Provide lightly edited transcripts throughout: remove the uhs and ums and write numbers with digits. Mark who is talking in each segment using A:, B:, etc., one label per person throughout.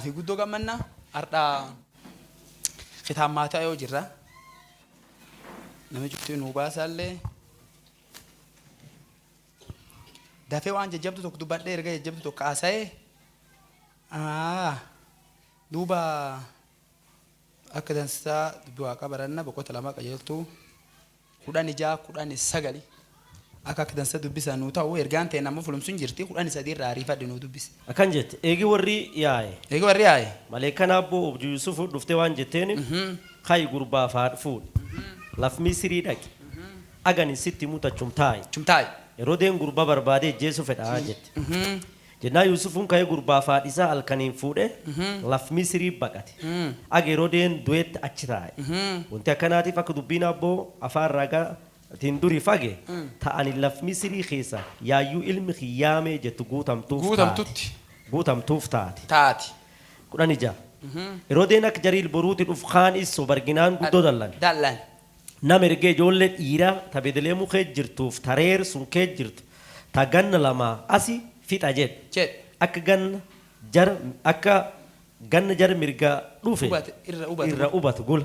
A: في قدو قمنا أردا ختام ماتا يو جرا نمجبتو نوباس اللي دافع وان جبتو تكتب بعد رجع جبتو كاسة دوبا أكدن سا دوبا كبرنا بقول تلامك أجلتو كودان نجا كودان السجلي أكدن سا دوبيس أنو تا ويرجعن تينا مفلوم سنجرتي كودان سادير عارفة دينو دوبيس
B: أكنجت إيجي وري ياي
A: إيجي وري ياي
B: مالكنا أبو يوسف دفتي وان جتني خاي غربا فارفود لف مصري دك أغاني ستي موتا چمتاي يرودين غربا بربادي جيسو فتا جت جنا يوسفون كاي غربا فاديسا الكنين فوده لف مصري بقاتي أجي رودين دويت أشراي وانت كناتي فك دبينا أبو أفار رجا تندوري فاجي تاني لف مصري خيسا يا يو علم خيامه جت غوتام توف تاتي كنا نجا رودينك جريل بروت الأفخان إسو برجنان قدو دلان نامرجع جولة إيرا تبدله مخه جرتوف ثرير سونكه جرت تاجن لما أسي فيت أجد أكجن جر أكا جن جر مرجع روفه إرّا أوبات قول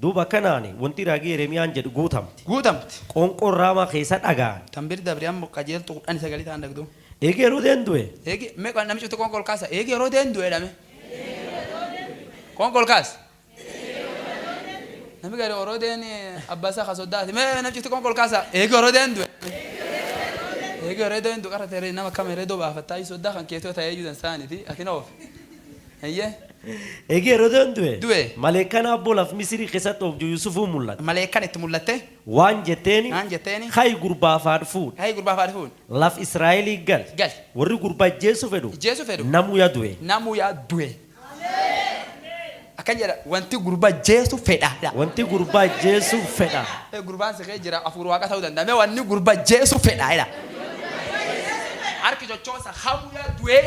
B: دوبا كناني وانتي راجي رميان جد غوتام كونكو راما خيسات أجان
A: تنبير دبريام كجيل تو أنا سجلي تاندك دو
B: إيجي رودين دوه
A: إيجي ما كان نمشي تكون كل كاسة إيجي رودين دوه دامه كون كل كاس نبي قال رودين أباسا خسودات ما نمشي تكون كل كاسة إيجي رودين دوه إيجي رودين دوه كارت تري نما كم رودو بافتاي سودا خان كيتو تايجي جودن ساني تي أكينوف هي
B: إيجي رودين دوه مالكنا بولا في مصر خسات أبو يوسف مولات
A: مالكنا تمولته
B: وان جتني خاي غربا فارفود لاف إسرائيلي قال وري غربا جيسو فدو نامو يا دوه أكن جرا وانتي غربا جيسو فدا غربان سكي جرا أفوروا كاتو دندا ما واني غربا جيسو فدا إلا أركي جو تشوسا خامويا دوه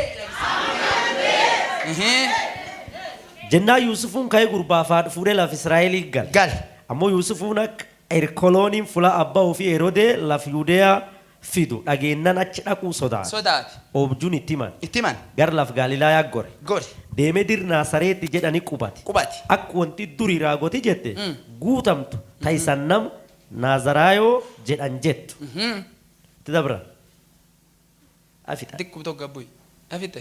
B: جنا يوسفون كاي غربا فاد لا في إسرائيل قال أمو يوسفونك إيركولونين فلا أبا وفي إيرودي لا في يوديا فيدو أجينا نتشاكو صدات أوبجوني تيمان غير لا في غاليلايا غوري ديمدير ناصريت تجد أني كوباتي أكوانتي دوري راغوتي جت غوتام تايسانم نازرايو جد أنجت تدبر أفيت
A: ديكو بتوقع أفيت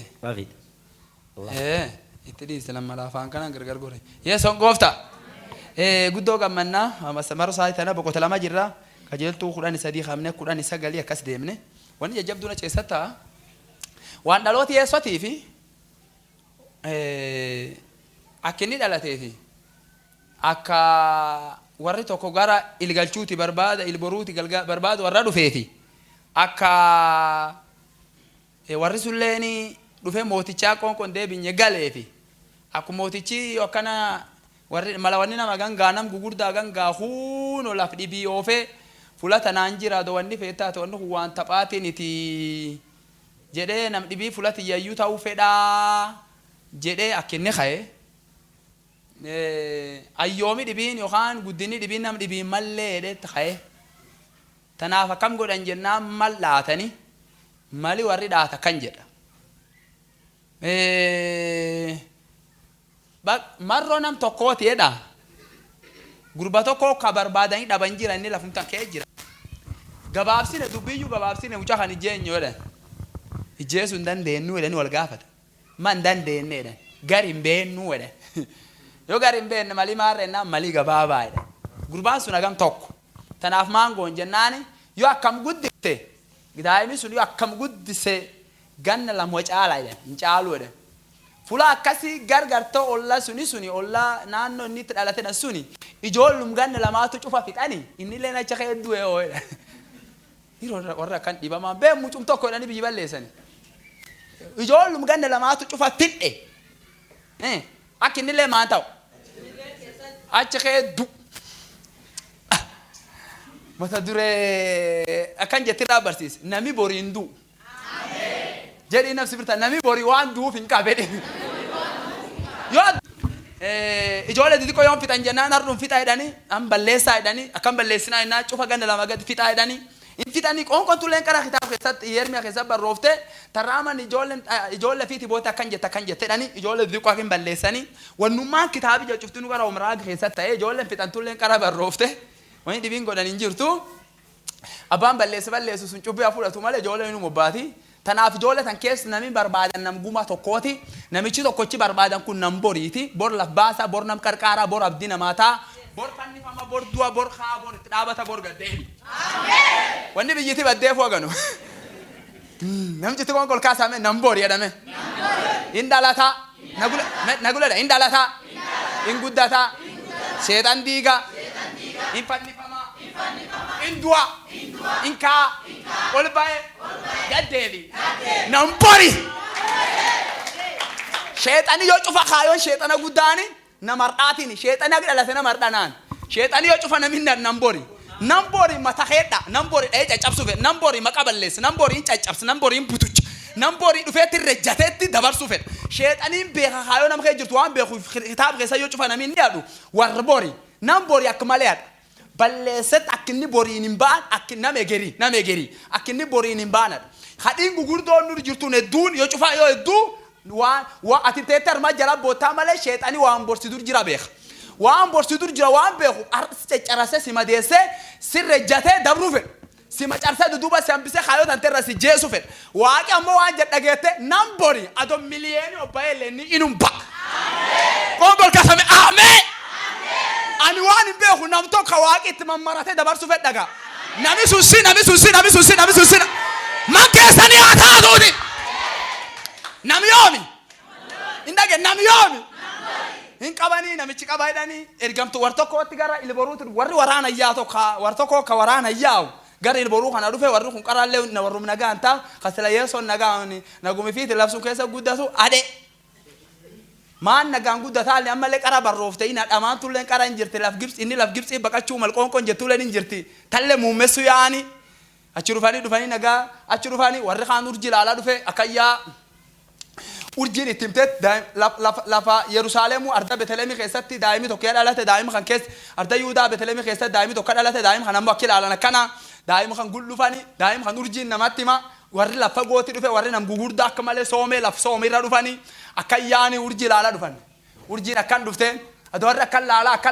A: إتدي سلام على فان كان غرغر غوري يسون غوفتا غدو غمنا مسمار سايتنا بقول لما جرا كجلتو قران سدي خامنه قران سغالي كاس ديمنه وني جبدونا چيستا وان دالوت يسوتي في أكني دالته في أكا وريتو كوغارا إلغالشوتي برباد إلبروتي برباد ورادو فيتي أكا ورسولني دفع موتيشا كون دي بنيغالي في أكو موتيشي وكنا malawanina magan ganam gugurda gan gahun ola fdi bi ofe fulata nanjira do wandi feta to no wan tapate niti jede nam dibi fulati yayu taw feda jede akenne khaye ayomi dibin yohan gudini dibin nam dibi malle de khaye tanafa kam godan jenna mallatani mali warri data kanjeda bak marro nam tokkoti eda gurbato ko kabar badani da banjira ni la funta kejira gababsine dubiyu gababsine ucha khani jenyo eda jesu ndan de nu eda ni wal gafata man dan de ne eda garim be nu eda yo garim be ne mali mare na mali gababa eda gurbasu na gam tokko tanaf mango jennani yo akam guddite gidai mi sunu yo akam guddise ganna la mo chaala eda nchaalu eda fula kasi gargarto olla suni olla nanno nit dalatena suni ijollum ganna lamatu cufa fitani inni lena chakhe duwe o iro warra kan diba ma be mucum tokko dani bi ballesani ijollum ganna lamatu cufa fitde akinni le mantaw achakhe du mata dure akan jetira barsis nami borindu jadi nafsi berta nami bori wan du fin kabede yo ijole didi ko yom fitan jana nar dum fitay dani am ballesa dani akam ballesina ina cufa ganda la magad fitay dani infitani qoonqon tulleen qara kitaaba keessatti yermiya keessa barroofte tarraaman ijoollee fiiti boota kan jette dhani ijoollee dhiqaa kin balleessanii wannummaan kitaabi jacuftinu qara umraa keessatti ta'ee ijoolleen fitan tulleen qara barroofte wani dhibiin godhan hin jirtu abbaan balleessu sun cubbii fudhatu malee ijoolleen nu mobbaati tanaaf ijoollee tan keessa nami barbaadan nam guma tokkooti namichi tokkochi barbaadan kun nam boriiti bor laf baasa bor nam qarqaaraa bor abdii namaataa bor fannifama bor du'a bor haa bor itti dhaabata bor gaddeebi wanni biyyiti baddeef waganu namchi tikon kol kaasame nam bori jedhame indalata nagulada indalata inguddata seetan diiga infannifama indua inka olbae gaddeebi nam bori sheetani yoo cufa kaayoon sheetana guddaani namardhaatini sheetani agdhalate namardhanaan sheetani yoo cufa naminna nambori mata hedda nambori dhee caccabsu fedha nambori maqaballeessa nambori hin caccabsu nambori hin butucha nambori dhufeetti rejjateetti dabarsu fedha sheexaniin beeka kaayoo nama kee jirtu waan beeku kitaaba keessa yoo cufa namin dhiyaadhu warra bori nambori akka maleedha balleesset akkinni boriin hin ba'an akkin nama geri akkinni boriin hin ba'anadha hadhiin gugurdoon nur jirtuun hedduun yoo cufa yoo hedduu waan ati teetti armaa jala bootaa malee sheexanii waan borsidur jira beeka waan borsidur jira waan beeku carase sima deesse sirrejjatee dabru fedha sima carse duduba sambise kaayoo tanterra si jeesu fedha waaqi ammoo waan jedhageette nam bori ado miliyeeni obbaye lenni inum ba qombol kasame ameen ani waan hin beeku nam tokko waaqi itti mammarate dabarsu fedhaga nami sunsi man keessanii haa taatuuti nami yoomi indage nami yoomi hin qabanii namichi qabaa jedhanii ergamtu war tokkotti gara ilboruuti warri waraana yaa tokko war tokko ka waraana yaa'u gara ilboruu kana dhufe warri kun qaraallee na warrum nagaanta kasala yeeson nagaani nagumi fiiti labsu keessa guddatu ade maan nagaan guddataallee ammallee qara barroofte ina dhamaan tulleen qara hin jirti laf gibsi baqachuu malqoonqon jettuuleen hin jirti talle muumessu yaani achi dhufanii nagaa achi dhufanii warri kaan urji ilaalaa dhufe akayyaa urjiin ittimteet lafa Yerusaalemu arda Betelemi keessatti daa'imni tokko dhalate daa'imni kan keessa arda Yihuudaa Betelemi keessatti daa'imni tokko dhalate daa'imni kan ammoo akka ilaalan akkana daa'imni kan gullufani daa'imni kan urjiin namatti hima warri lafa gooti dhufe warri nam gugurdaa akka malee soomee laf soomirra dhufani akka yaani urjii ilaalaa dhufan urjiin akkan dhufte adoo warri akkan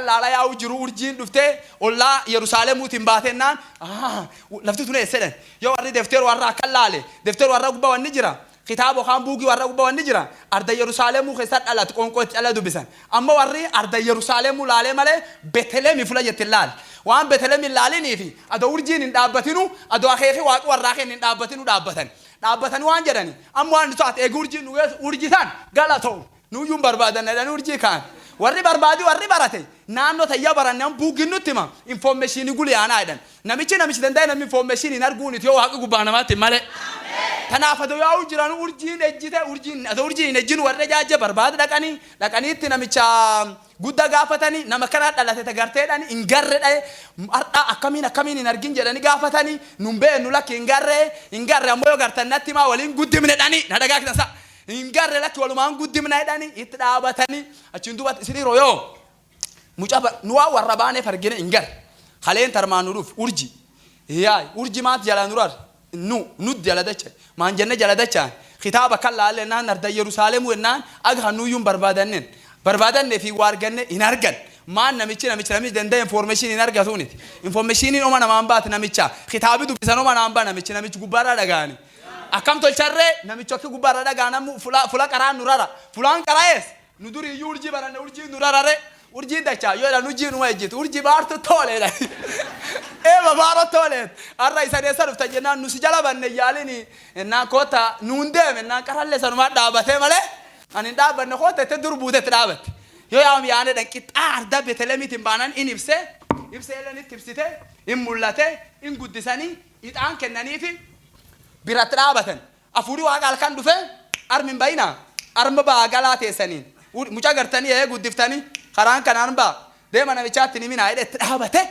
A: laala yaa'u jiru urjiin dhufte ollaa Yerusaalemuutiin baatennaan lafti tun eessedhan yoo warri defteer warra akkan laale defteer warra gubbaa wanni jira kitaabo kan buugi warra gubbaa wanni jira arda Yerusaalemu keessatti dhalate qoonqootti dhala dubbisan amma warri arda Yerusaalemu laalee malee Betelemi fula jetti laal waan Betelemi laaliniifi adoo urjiin hin dhaabbatinu adoo akeeki waaqi warraa kenni hin dhaabbatinu dhaabbatan waan jedhani amma waan isaat eegi urjiin nu geessu urjisan galatoo nuyyuun barbaadan jedhani urjii kaan warri barbaadi warri barate naannoo tayyaa baranne an buugin nutti hima informationii guliyaanaa jedhan namichi danda'e namni informationii hin arguuniti yoo waaqi gubbaa namaatti malee tanaaf adoo yaa'u jiran urjiin urjiin ejjinu warra jaaje barbaadu dhaqaniitti namicha guddaa gaafatanii nama kana dhalate tagarteedhaan hin garre dhaye har'a akkamiin hin argin jedhanii gaafatanii nun beenu lakki hin garre ammoo yoo gartan natti maa waliin guddimne dhanii na dhagaa kitasa hin garre lakki walumaan guddimna jedhanii itti dhaabatanii achiin duuba isinii royoo mucaa nuwaa warra baanee fargine hin garre kaleen tarmaan nu dhuuf urji maat jala nurar nu jala dacha maan jenne jala dacha kitaaba kan laalle naan arda Yerusaalemu naan aga nuyyuun barbaadanne fi warganne hin argan maan namichi danda'e information hin argatuuniti information oma namaan baate namicha kitaabi dubbisan oma namaan baa namichi gubbaarraa dhagaani akkam tolcharree namichi akka gubbaarraa dhagaanamu fula qaraan nurara fulaan qaraa'ees nu durii iyyuu urjii baranne urjii nurarare urjii dachaa yoo dhan urjii numa ejjitu urjii baartu tooleedha eeba baaro tooleed arra isa deessa dhufta jennaan nusi jala banne yaalini ennaan koota nuun deeme ennaan qarallee sanumaa dhaabatee malee ani dhaabanne koota itti dur buutetti dhaabatte yoo yaam yaane dhan qixxaa arda Betelemiitiin baanan in ibsee ilanitti ibsite in mul'ate in guddisanii ixaan kennaniifi biratti dhaabatan afurii waaqa halkan dhufe armin bayinaa arma baagalaa teessaniin mucaa gartanii guddiftanii karaan kanaan baa deema namichaatti ni minaa itti dhaabate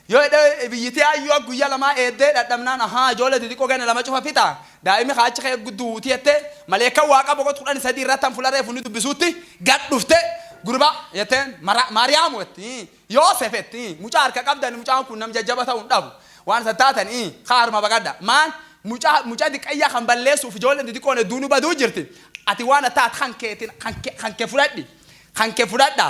A: yoo biyyitee ayyuu guyyaa lamaa eeddee dhadhamnaan ijoollee xixiqqoo ganna lama cufa fixa daa'imni kaachi kee gudduuti jette maleekan waaqa boqotu 13 irratti han fularee funni dubbisuutti gad dhufte gurba jetteen Maariyaamu jetti Yoosef jetti mucaa harka qabdan mucaan kun nam jajjaba ta'uu hin dhabu وان ستاتن خار ما بقدا مان mucaa diqayyaa kan balleessuuf ijoolleen xixiqqoon hedduun baduu jirti ati waan taat kan kee fudhadha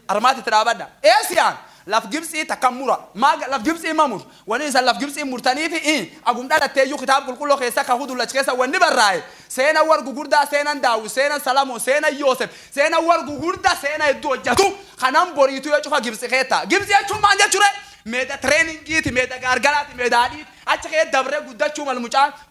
A: armaati tiraabadha eesiyaan laf gibsii takkan mura maaga laf gibsii mamur wani isa laf gibsii murtaniif agum dhalattee iyyuu kitaaba qulqulluu keessa ka hudullach keessa wanni barraa'e seena war gugurdaa seenan daawu seenan salamoo seenan yoosef seena war gugurdaa seena hedduu hojjatu kanan boriitu yoo cufa gibsi keetta gibsi jechuun maal jechuudha meeda treeningiiti meeda gargaraati meedaadhiiti achi kee dabree guddachuu mal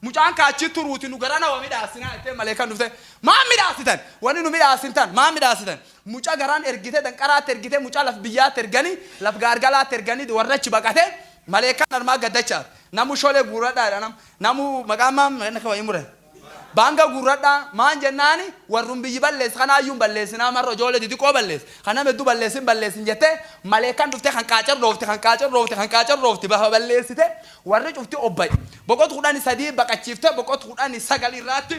A: mucaan kaachi turuuti nu garana wa midhaasinaa ittee maleekan dhufte maa midhaasitan wani nu midhaasintan maa midhaasitan mucaa garaan ergite danqaraatti ergite mucaa laf biyyaatti erganii laf gargalaatti erganii warrachi baqate maleekan armaa gaddachaat namu sholee guurradhaadha namu maqaamaa naka wayii mure banga gurradha maan jennaani warrum biyyi ballees kanaayyuun balleessinaa marra ijoollee xixiqqoo ballees kana meddu balleessin jette maleekan dhufte kan qaacar roofti bafa balleessite warri cufti obbay boqot kudhanii sadii baqachiifte boqot kudhanii sagal irraatti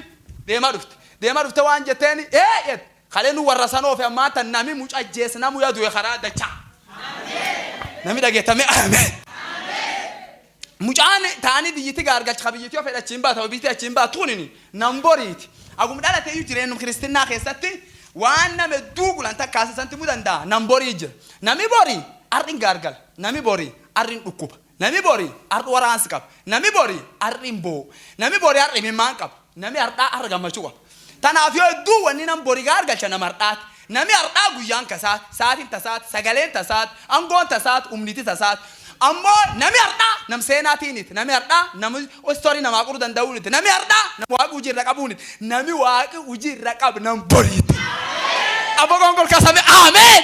A: deemaa dhufte waan jetteeni et kalee nu warra sanoofi ammaa tan nami mucaa jees namu yaadu karaa dachaa nami dhageetame ameen mucaan taani biyyiti gargalcha kabiyyiti of fedhachiin baata biyyiti achiin baatuunini namboriiti agum dhalate yu jireenum kristinaa keessatti waan name duugulan takkaase santi mudanda namborii jira nami borii arrin gargal nami borii arrin dhukkuba nami borii arri waraansi qaba nami borii arrin boo nami borii arri mimmaan qaba nami ardhaa arra gammachuu qaba tanaaf yoo hedduu wanni nam borii gargalcha nama ardhaati nami ardhaa guyyaan kasaat saatiin tasaat sagaleen tasaat angoon tasaat umniti tasaat ammo nami arda nam seenaatiiniti nami arda nam story nama quru danda'uuniti nami arda nam waaqi hujii irra qabuuniti nami waaqi hujii irra qabu nam boriiti abogongol kasame ameen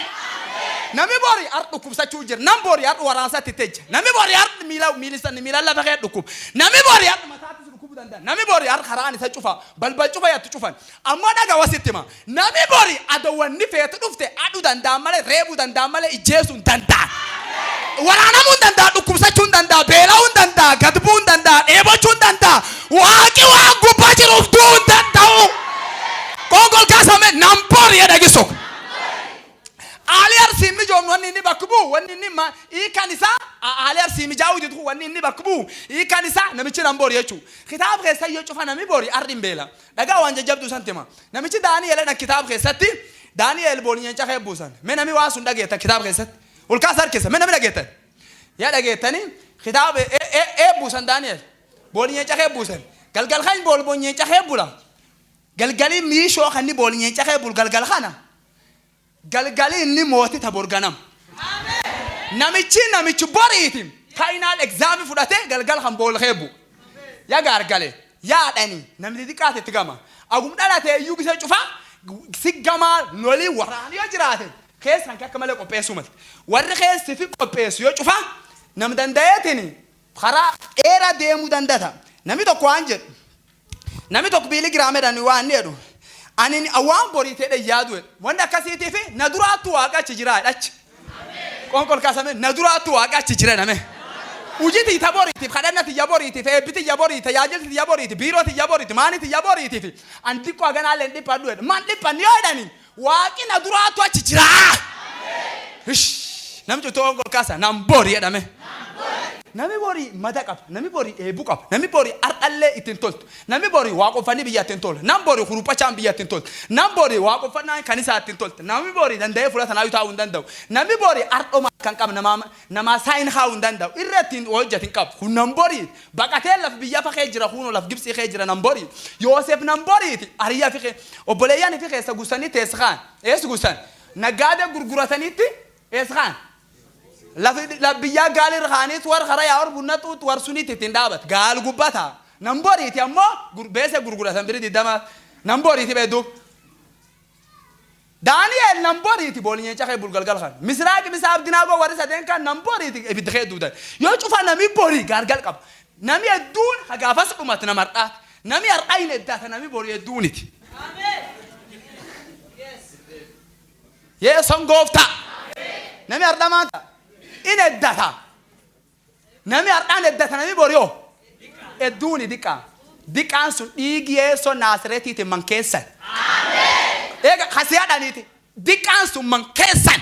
A: nami bori ar dhukkubsachuu jira nam bori ar waraansaatti tejja nami bori ar miila lafa kee dhukkub nami bori ar mataatti dhukkubuu danda'a nami bori ar karaan isa cufa balbal cufa yatti cufan ammoo dhaga wasittima nami bori adawwanni feetu dhufte aduu danda'a malee reebuu danda'a malee ijjeesuu danda'a waraanamuun danda'a dhukkubsachuun danda'a beela'uun danda'a gadbuun danda'a dheebochuun danda'a waaqi waan gubbaa jiruuf du'uun danda'u kongol kaasame namboori jedhagiso aliyar siimi joom wanni inni bakbu wanni inni ma ikanisa aliyar siimi jaawuti tu wanni inni bakbu ikanisa namichi namboori jechu kitaab keessa yoo cufa nami boori arrin beela dhagaa waan jajjabdu santima namichi daani'eel dha kitaab keessatti daani'eel boolinyeen caqee buusan me nami waa sun dhageetta kitaab keessatti ulkaasar keessa me nami dhageettan yaa dhageettani kitaab buusan daani'eel boolinyeen caqee buusan galgal kan boolinyeen caqee bula galgali miishoo kan ni boolinyeen caqee bul galgal kana galgali inni mooti taborganam namichi boriitim final exam fudhate galgal kan bool xeebu yaa gargale yaa dhani namni diqaate itti gama agum dhalate iyyuu gise cufa sigama loli waraani yoo jiraate keessan akka malee qopheessuu mati warri keessi fi qopheessu yoo cufa nam danda'eetini karaa dheeraa deemuu dandata nami tokko waan jedhu nami tokko biili giraameedhaan waan jedhu ani awaan borii ta'e yaadu wanda akkasiitii fi na duraattu waaqa achi jira dhachi qonkol kaasame na duraattu waaqa achi jira name ujiti taboriitiif kadhannati yaboriitiif eebbiti yaboriiti tajaajilti yaboriiti biirooti yaboriiti maaniti yaboriitiif an diqqoo haganaallee dhiphannu jedhu man dhiphan yoo jedhani waaqi na duraattu achi jira namichi qonkol kaasa nan borii jedhame nami bori mada qaba nami bori eebu qaba nami bori ardallee ittiin toltu nami bori waaqoffanii biyya ittiin toltu nam bori kurupachaan biyya ittiin toltu nam bori waaqoffannaan kanisaa ittiin toltu nami bori danda'ee fudhatanaa taa'uu hin danda'u nami bori ardhoma kan qabu namaa saayin haa'uu hin danda'u irra ittiin hojjetin qabu kun nam bori baqatee laf biyya fakee jira kunoo laf gibsii kee jira nam bori yoosef nam boriiti ariyaa fikee obboleeyyan fi keessa gusanii teessaan eessu gusan naggaadee gurgurataniitti eessaan la biyya gaali rxaaniit war khara yaa war bunnatuut war suniiti tindaabat gaal gubbata namboriiti ammoo gurbeese gurguratan biriti dama namboriiti beedu daani'eel namboriiti boolinyee caqee bulgalgal kan misraaqi misaab dinaago warri sadeen kan namboriiti ibidda kee duudan yoo cufa nami borii gaargal qaba nami hedduun hagaafas dhumat namardhaat nami har'ayin eddaata nami borii hedduuniti yeeson goofta nami hardhamaata in eddata nami ardaan eddata nami borio edduuni diqaan sun dhiigi yeesoo naasiretiiti man keessan eega hasiyaadhaniiti diqaan sun man keessan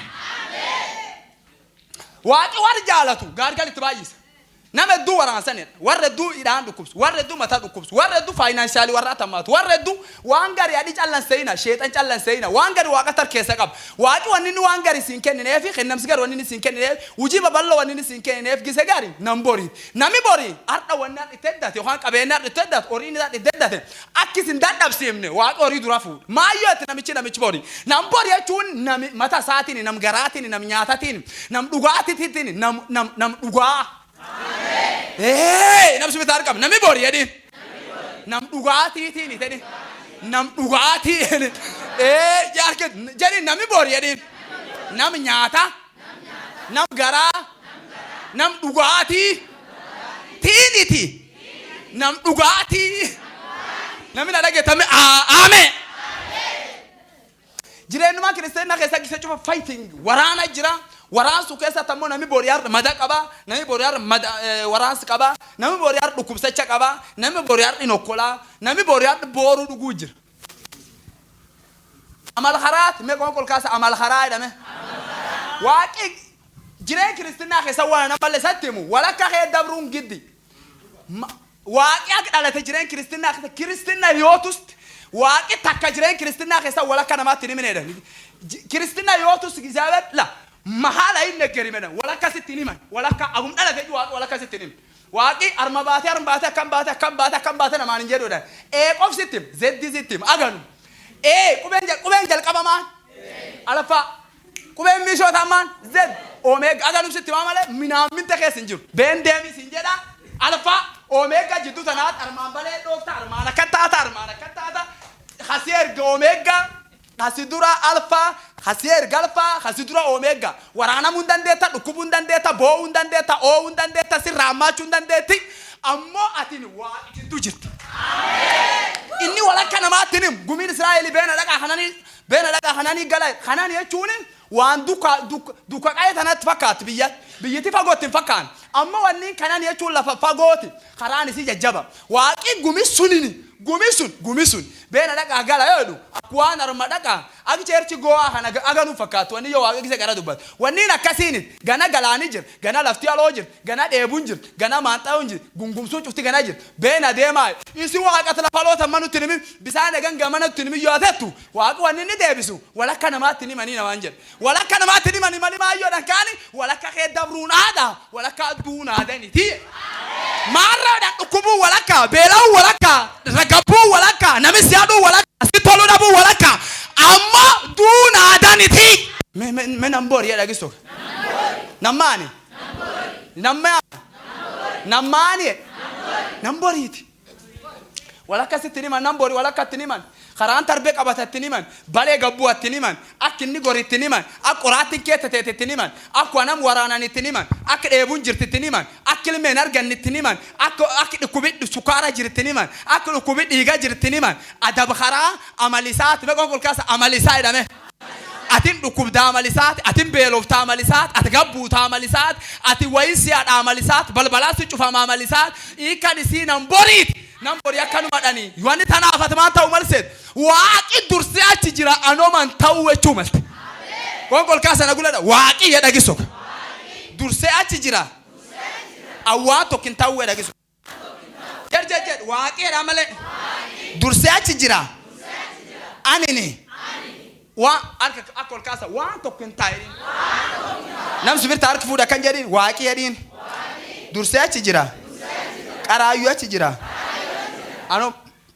A: waaqi war jaalatu gaargal itti baay'isa nama du waransan warra du idan dukubs warra du mata dukubs warra du financially warra tamat warra du wangari adi callan sayna shaytan callan sayna wangari waqatar kesa qab waqi wanni wangari sinken nefi khinam sigar wanni sinken nef ujiba ballo wanni sinken nef gisagari nambori nami bori arda wanna iteddat yohan qabena iteddat orini dat iteddat akisin dadab simne waqi ori durafu mayot namichi bori nambori achun nami mata saatini nam garatini nam nyatatin nam dugatitini nam duga nam subitar kam nami bori yadin nam dugati tini tani nam dugati yarke jadi nami bori yadin nam nyata nam gara nam dugati tini nam dugati nami nadage tami amen jirenu ma kristen na kesa kisa chufa fighting warana jira waransu kesa tammo nami boriyar madaqaba nami boriyar warans qaba nami boriyar dukubsacha qaba nami boriyar inokola nami boriyar boru dugujir amal kharat me ko kasa amal kharai dame waqi jire kristen na kesa wana balle satemu wala ka he dabrun giddi waqi akdala jire kristen na kesa kristen na yotus waqi takajire kristen na kesa wala kana matini meneda kristen na yotus gizabet la mahala inne kerimena wala kasitini man wala ka agum dala teju wala kasitini waqi armabate kam bata na manin jedo da qof sitim zeddi sitim aganu kubenjal qabaman alfa kuben misho taman zed omega aganu sitim amale minamin te kesinjur bendemi sinjeda alfa omega jidu tanat armambale dokta armana katata khasier omega khasidura alfa khasier galfa khasidura omega warana mundan deta dukubundan deta bo undan deta o undan deta sirama chundan deti ammo atini wa itintu jirti amen inni wala kana matinim gumin israeli bena daga hanani galay hanani yachuni wan duka qaytana tfakat biyati fagotin fakan amma wanni kanani yachulla fagoti kharani si jajaba waqi gumisun bena daga gala yodu akwana ramadaka agi cherchi goa hana aganu fakatu wani yo waqi gise gara dubat wanni na kasini gana galani jir gana lafti alojir gana debunjir gana mantaunjir gungumsu chufti gana jir bena dema isi waqa tala falota manu tinimi bisana ganga manu tinimi yotetu waqi wanni ni debisu wala kana matini manina wanjir wala kana matini mani mali ma yo dakani wala ka dabrun ada wala ka duna dani ti marra da kubu wala ka belaw wala ka ragabu wala ka namisiadu wala ka sitolu dabu wala ka amma duna dani ti me nambori ya dagiso namani nambori ti wala ka sitini nambori wala ka tiniman kharan tarbe qabata tiniman bale gabu tiniman akinni gori tiniman aqurati kete tiniman akwanam warana ni tiniman akdebun jirti tiniman akil menar ganni tiniman akid kubid sukara jirti tiniman akil kubid iga jirti tiniman adab khara amalisat me gol kasa amalisat dame atin dukubda amalisat atin belofta amalisat atgabu ta amalisat ati waisia amalisat balbalasi chufa amalisat ikadisi namborit nambori yakanu madani yuani tana afatmanta umalset waqi dursi achi jira anoman tawwe chumalte amen gol kasa nagula waqi ya dagiso dursi achi jira awato kin tawwe dagiso jerjeje waqi ramale dursi achi jira anini wa akol kasa wa to kin tayrin nam subir tark fuda kan jadin waqi yadin dursi achi jira qarayu achi jira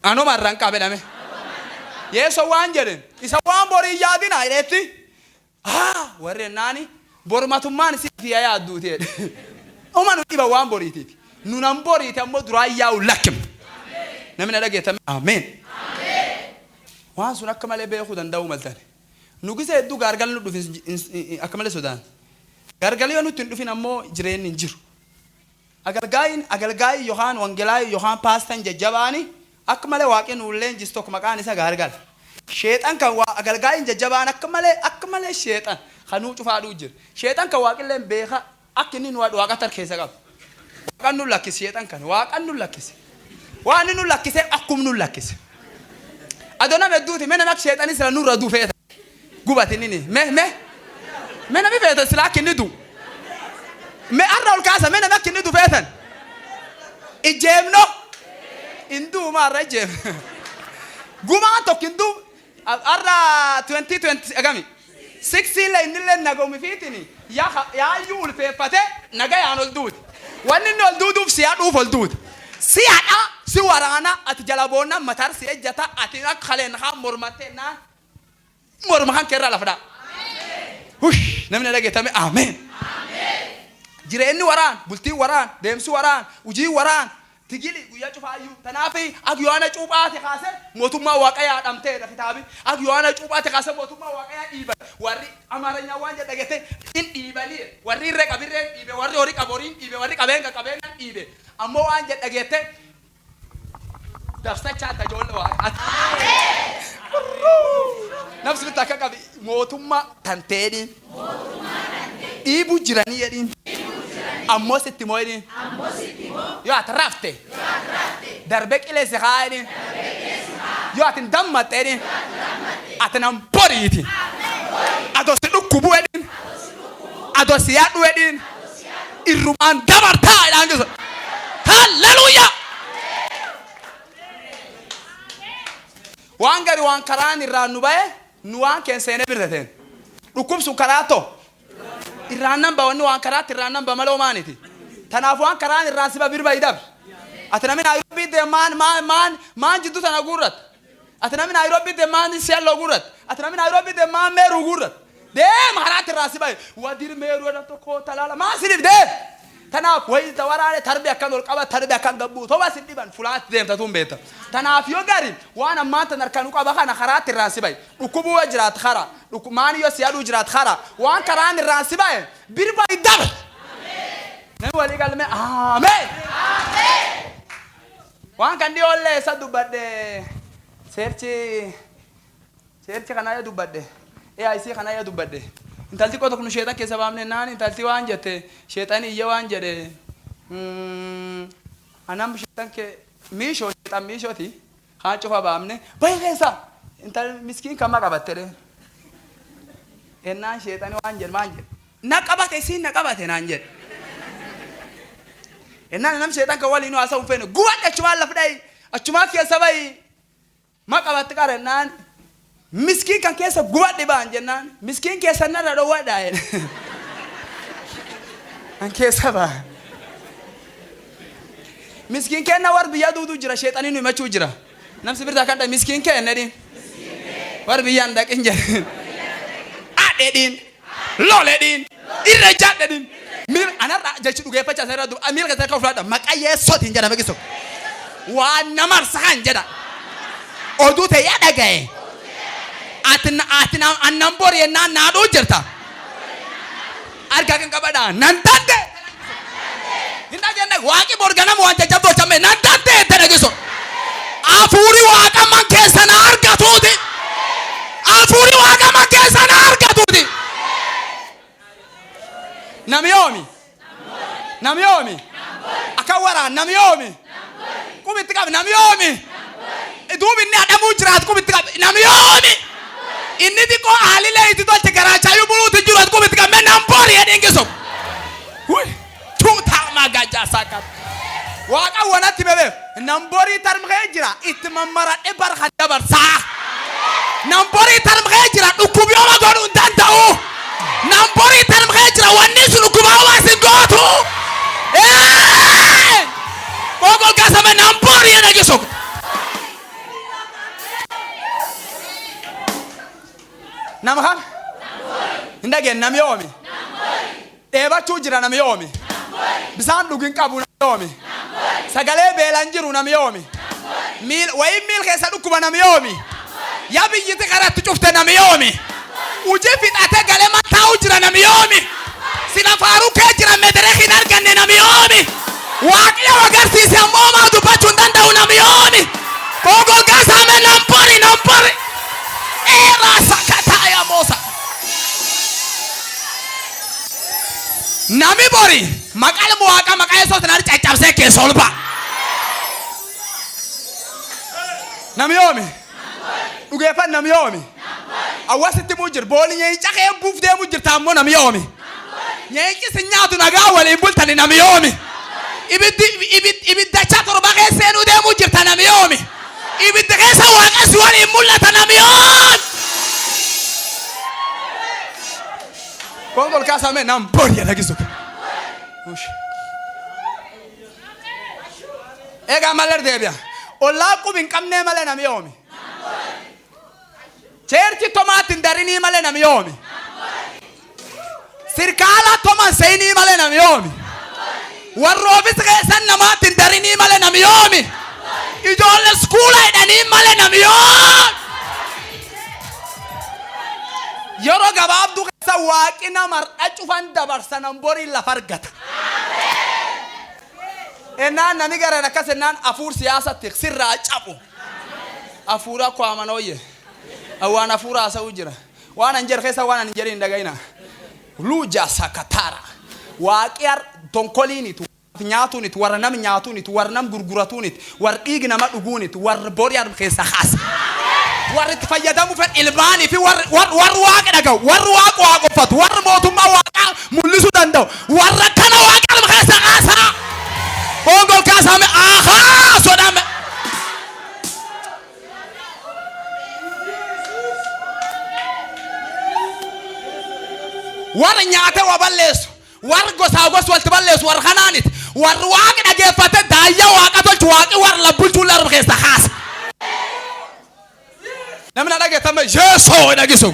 A: ano marranka bedame yeso wanjere isa wambori yadina ireti warre nani bormatumman siti ya adute omanu iba wambori titi nunambori tammo duraya ulakim namina dageta amen wan suna kamale be khudan daw maltane nugise du gargal nu dufin akamale sudan gargal yo nu tin dufin ammo jireen njir agalgai yohan wangelai yohan pastan jajabani akmale waqin ulen jistok makani sa gargal shaytan kan wa agalgai jajabani akmale shaytan khanu tufadu jir shaytan kan waqin len beha akinin wa waqatar kesa gab kanu lakis shaytan kan wa kanu lakis wa ninu lakis akum nu lakis adona meduti mena mak shaytan isra nura du feta gubatinini me na mi feta slakin nidu me arra ul kasa mena mak nidu fetan Ijemno. Indu marra ijem. Guma to kindu. Arra 2020 agami. 16 la inile nagomi fitini. Ya yul pe pate naga ya noldud. Wani noldud uf siya du foldud. Siya si warana at jalabona matar siya jata atina khalen ha murmatena. Murmahan kerra lafda. Hush, namni lagi tame amen. Jireenni waraan, bultii waraan, deemsi waraan, hojii waraan, tigili guyyaa cufaayyuu. Tanaafi ak yoona cuuphaati kaase mootummaa waaqayyaa dhamteedha kitaabi. Ak yoona cuuphaati kaase mootummaa waaqayyaa dhiiban. Warri Amaaranya waan jedha dhagete in dhiibanii. Warri irree qabirreen dhiibe, warri horii qaboriin dhiibe, warri qabeenga qabeengan dhiibe. Ammoo waan jedha dhagete dabsachaa tajoollee waa. Nafsi bitaa akka qabi mootummaa tanteedhiin. Dhiibu jiranii jedhiin. Ammoo sitti mooyidin. Yoo ati rafte. Darbe qileessi kaayidin. Yoo ati dammaxeedin. Ati nan boriiti. Ado si dhukkubu edin. Ado si yaadhu edin. Irrumaan dabartaa jedhaan jiru. Halleluuyaa. Waan gari waan karaan irraa nu bahe nu waan keenseenee birtateen. Dhukkubsu karaa to. Irraanan bawanni waan karaatti irraanan bamaloo maaniti. Tanaaf waan karaan irraan siba birba idab. Ati namni Nairobi de maan jiddu tana gurrat. Ati namni Nairobi de maan siyallo gurrat. Ati namni Nairobi de maan meeru gurrat. Deem haraatti irraa siba wadir meeru jedhan tokko talaala maa sinif deem. Tanaaf wayi waraane tarbi akkan ol qaba tarbi akkan gabbu toba sin dhiban fulaatti deemta tun beeta. Tanaaf yoo gari waan ammaan tan harkaan qaba kana haraatti irraa siba. Dhukkubuu jiraat khara. Dhukumaan yoo siyaaduu jiraat khara. Waan karaan irraa siba birba idab. Nami walii galme amen. Waan kan dhiyoolle isa dubbadde seerchi kana yoo dubbadde AIC kana yoo dubbadde. Intalti qoto kun sheetan keessa baamne naan intalti waan jette sheetani iyya waan jedhe anam sheetan ke miisho sheetan miishoti haan cufa baamne bayi keessa intal miskiin kama qabatte ennaan sheetani waan jedhe maan jedhe na qabate siin na qabate naan jedhe ennaan nam sheetan ka waliin haasa'u hin feene gubadhe achumaan lafdhayi achumaan keessa bayi ma qabatte qara ennaan Miskin kan keessa gubadhe baan jennaan miskin keessa narra dhowwadhaa jedhe. An keessa baa. Miskin kenna war biyya duudu jira sheexanii nu himachuu jira. Namsi birtaa kan dha miskin kenna jedhin. War biyyaan dhaqin jedhin. Adheedhin. Loledhin. Irra jaadhedhin. Miil anarra jechi dhugeeffachaa isa irra duuba miil keessa fudhadha maqaa Yesuutiin jedha beekisu. Waan nama arsahan jedha. Oduu ta'e yaa dhagaye. Atina annan bori ennaan naadhuu jirta. Argaa kan qabadha nan tante. Hinda jenne waaqi borganama waan jajjabdoo chamme nan tante ette dhageessu. Afuuri waaqa man keessa na argatuuti. Afuuri waaqa man keessa na argatuuti. Namiyoomi. Namiyoomi. Akka waraan namiyoomi. Kubitti qabi namiyoomi. Duubi inni adamuu jiraatu kubitti qabi namiyoomi. Inni diko halile itu tolche garacha yu buluti jurat kubit kamen nampori edingiso. Hui, chuta magaja sakat. Waka wanati bebe nampori tarmge jira itmamara ebar khadabar sa. Nampori tarmge jira ukubyo magon undantau. Nampori tarmge jira wanisu ukubawa singotu. Kogol kasame nampori edingiso. Namakan? Indageen namiyoomi. Dheebachuu jira namiyoomi. Bisaan dhugin qabu namiyoomi. Sagalee beelan jiru namiyoomi. Wayin miil keessa dhukkuba namiyoomi. Yaa biyyiti karatti cufte namiyoomi. Ujii fixatee galee mattaa'u jira namiyoomi. Sina faaruu kee jira meetiree hin arganne namiyoomi. Waaqni agarsiise ammoo maa dubbachuu hin danda'u namiyoomi. Kogol gaasame nampori nampori. Sakataya Mosa. Nami bori makal muaka makaya so tenar cacapse ke solba. Namiomi. Ugefa namiomi. Awasi timujir boli nyai chake bufde mujir tammo namiomi. Nyai ki sinyatu naga wale bultani namiomi. ibidda chatorba keessenu deemu jirta namni yoomi ibidda keessa waaqessi wali mul'ata namni yoom kongol kasame nambori anagisuka ega maler debia olla kubin kamne male namni yoomi certi tomatin darini male namni yoomi sirkala toman seini male namni yoomi warroofis keessan namaatiin darinii malee namni yoomi ijoollee iskuula hidhanii malee namni yoomi yeroo gabaabduu keessa waaqni namarra cufan dabarsanan borii lafa argata ennaan nami gara akkas ennaan afuur siyaasatti sirraa cabu afuura koo amanooyye waan afuura haasa'uu jira waan an jedhu keessa waan an jedhu hin dhagayina luujaa sakataara waaqni tonkoliinit nyaatuunit warra nam nyaatuunit warra nam gurguratuunit warra dhiigi nama dhuguunit warra borii arba keessa haasa warra itti fayyadamu fedh ilmaanii fi warra waaqa dhaga'u warra waaqa waaqeffatu warra mootummaa waaqaa mul'isuu danda'u warra kana waaqa arba keessa haasa hongol kaasame ahaa sodame warra nyaate waa balleessu war gosa gos wal taballes war khananit war waaqi dhageeffate daayya waaqa tolchu waaqi war la bulchu la rab khesta khas namna dhage tama yeso dhagiso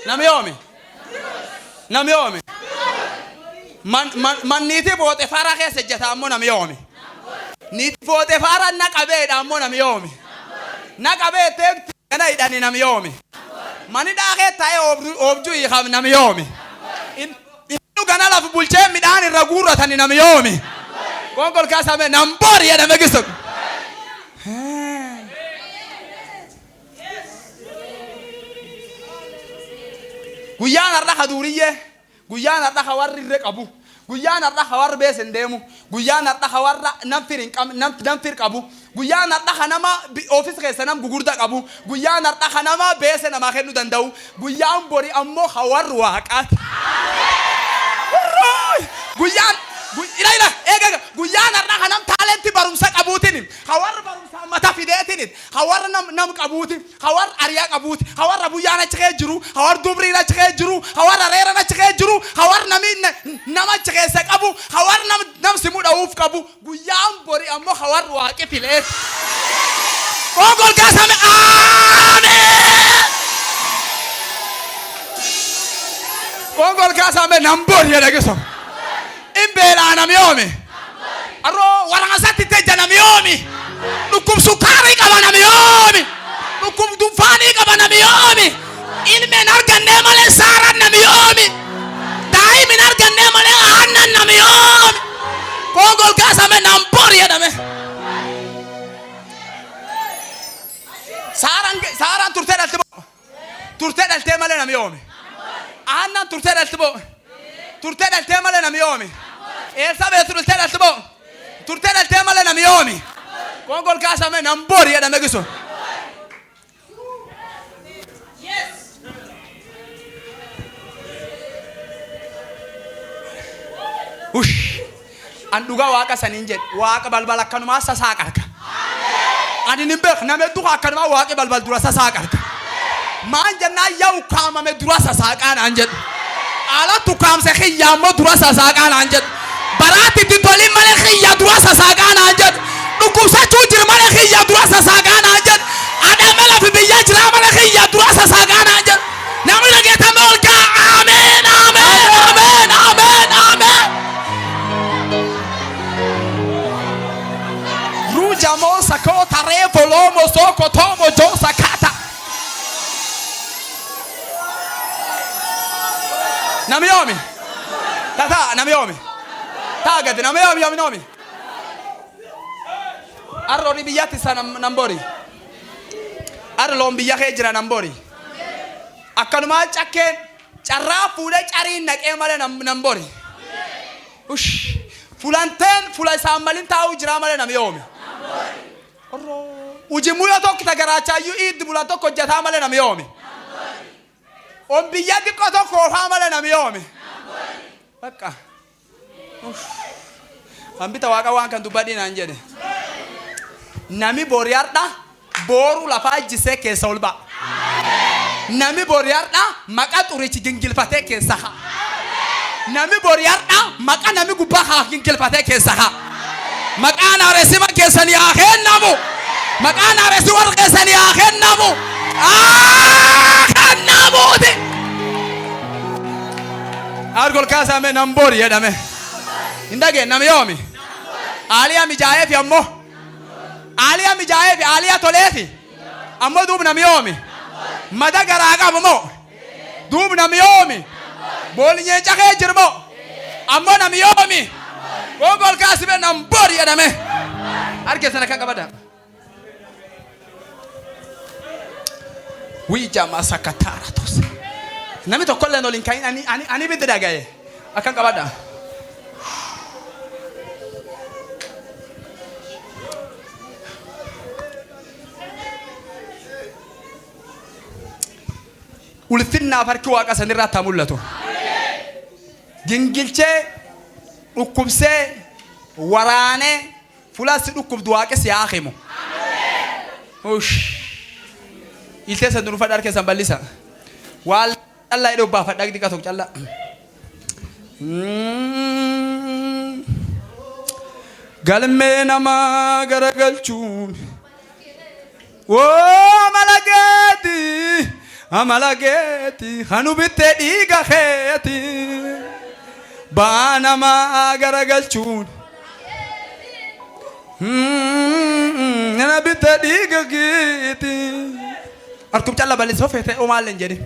A: nam yomi man niti bote fara khese jata ammo nam yomi niti bote fara naqabe da ammo nam yomi naqabe tek kana idani nam yomi mani da kheta obju yi kham nam yomi inu gana la bulche midani ragura tani nam yomi kongol kasame nambori ya namegiso guyana raha duriye guyana raha warri rekabu guyana raha war besen demu guyana raha war namfirin namfir kabu guyana raha nama office kesa nam gugurda kabu guyana raha nama besen nama khenu dandau guyan bori ammo khawar waqat guyan ila ega guyana raha nam talenti barumsa kabutin khawar barumsa mata fidetin khawar nam kabuti khawar ariya kabuti khawar abuyana chkejuru khawar dubri na chkejuru khawar arera na chkejuru khawar namin nama chkesa kabu khawar nam simuda uf kabu guyan bori ammo khawar waqe filet ogol kasame amen ogol kasame nambori ya dageso imbela nam yomi aro warangasati teja nam yomi nukum sukari kaba nam yomi nukum dufani kaba nam yomi ilme narganne male saran nam yomi daimi narganne male annan nam yomi kogol kasame nambori ya dame saran turte dal tema le nam yomi annan turte dal tema le nam yomi sabe turte dal tema le nam yomi kongol kasame nambori ya dame giso ush anduga waqa saninjet waqa balbal kanuma sasaqarka ani nimbek name duha kanuma waqi balbal dura sasaqarka manjana yaw kama me dura sasaqana anjet ala tukam se khiyamo dura sasaqana anjet barati titoli male khiya dura sasaqana anjet dukum sa chujir male khiya dura sasaqana anjet ada mala fi biyajra male khiya dura sasaqana anjet namina geta molka amen amen amen amen amen ruja mo sakota revolomo soko tomo jo sakata namiomi tata namiomi tagad namiomi yomi arro ribiyati sana nambori arro lombiya khejra nambori akanuma chakken charra fude chari naqe male nambori ush fulanten fulay samalin taw jira male namiomi arro ujimuyo tok tagaracha yu id bulato ko jata male namiomi on biyadi ko to ko famale nam yomi baka Hambita waaqa waan kan dubbadhi naan jedhe. Nami boriyaadha boru lafaa jisee keessa ol ba'a. Nami boriyaadha maqaa xurichi gingilfatee keessa haa. Nami boriyaadha maqaa nami gubbaa haa gingilfatee keessa haa. Maqaan areessima keessanii haa kennamu. Maqaan areessi warra keessanii haa kennamu. Kennamuuti. Argol kaasame nam bori jedhame. Indagee nami yoomi. Aliyaa mijaayeefi ammoo. Aliyaa mijaayeefi aliyaa toleefi. Ammoo duub nami yoomi. Mada garaa qabu moo. Duub nami yoomi. Booli nyeenca kee jirmoo. Ammoo nami yoomi. Gogol kaasime nam bori jedhame. Argeessana kan qabada. Wija masakatara tos. Nami tokkollee nolin kain ani bidde dagaye. Akan qabada. Ulfinna farki waaqa sanirraa taa mul'atu. Gingilchee dhukkubsee waraanee fuulaasi dhukkubdu waaqa si haa himu. Iltee san dhuunfaa dharkee san bal'isa. Waan callaa hidhuu baafadhaa gidi qatu callaa. Galmee namaa garagalchuun. Woo malageeti. Amalageti hanu bitte diga kheti bana ma garagalchun nana bitte diga giti arkum challa balle sofete o malen jedi